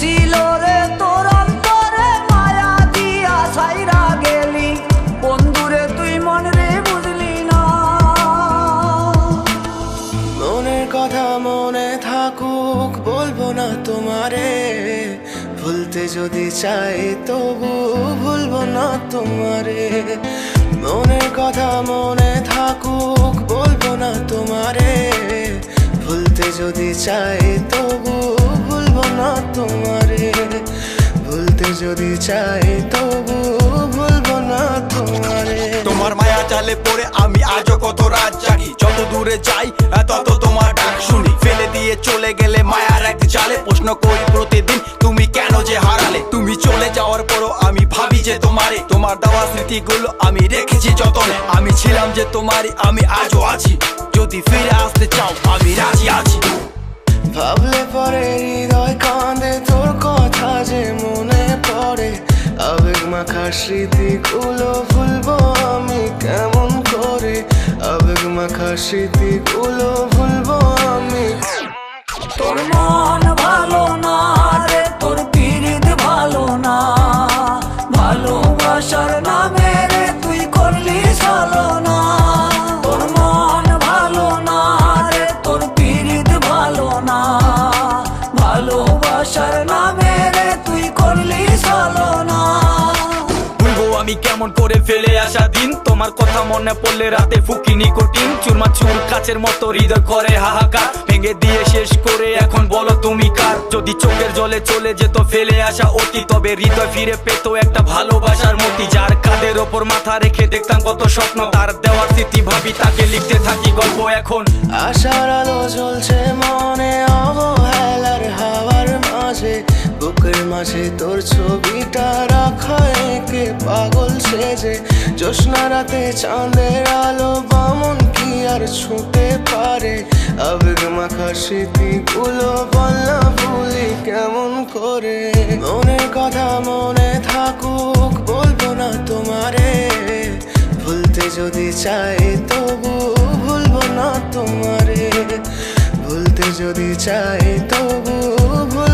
ছিল রে তোর অন্তরে, মায়া দিয়া ছাইরা গেলি বন্ধুরে তুই মন রে বুঝলি না। মনের কথা মনে থাকুক বলবো না তোমারে, ভুলতে যদি চাই তবু ভুলবো না তোমারে। মনের কথা মনে থাকুক বলবো না তোমারে, ভুলতে যদি চাই তবু ভুলবো না তোমারে। ভুলতে যদি চাই তবু ভুলবো না তোমারে। তোমার মায়া জালে পড়ে আমি আজও কত রাত জাগি, যত দূরে যাই তত তোমার ডাক শুনি। ফেলে দিয়ে চলে গেলে মায়ার এক জালে, প্রশ্ন করি প্রতিদিন তুমি কেন যে হারালে। তুমি চলে যাওয়ার পরও আমি ভাবি যে তোমারে, তোমার দেওয়া স্মৃতিগুলো আমি রেখেছি যতনে। আমি ছিলাম যে তোমারই, আমি আজও আছি, যদি ফিরে আসতে চাও আমি রাজি আছি। ভাবলে পরে হৃদয় কাঁদে, তোর কথা যে মনে পড়ে। আবেগ মাখা স্মৃতিগুলো ভুলবো আমি কেমন করে, আবেগ মাখা স্মৃতিগুলো ভুলবো আমি। তোর মন ভালো না রে, তোর পীড়িত ভালো না, ভালোবাসার নামে রে তুই করলি ছলনা। তোর মন ভালো না রে, তোর পীড়িত ভালো না, ভালোবাসার নামে রে তুই করলি ছলনা। ভুলবো আমি কেমন করে ফেলে আসা দিন, তোমার কথা মনে পড়লে রাতে ফুকি নিকোটিন। চুরমা চুর কাচের মতো হৃদয় করে হাহাকার, ভেঙে দিয়ে শেষ করে এখন বলো তুমি কার। যদি চোখের জলে চলে যেত ফেলে আসা অতি, তবে হৃদয় ফিরে পেত একটা ভালোবাসার মতি। যার কাঁধের ওপর মাথা রেখে দেখতাম কত স্বপ্ন, তার দেওয়ার স্মৃতি ভাবি তাকে লিখতে থাকি গল্প এখন। আশার আলো জ্বলছে মনে অবহেলার হাওয়ার মাঝে, বুকের মাঝে তোর ছবিটা রাখা একে পাগল সেজে। জ্যোৎস্না রাতে চাঁদের আলো বামন কি আর ছুঁতে পারে, আবেগ মাখা স্মৃতিগুলো বল না ভুলি কেমন করে। মনের কথা মনে থাকুক বলবো না তোমারে, ভুলতে যদি চাই তবু ভুলবো না তোমারে। ভুলতে যদি চাই তবু ভুল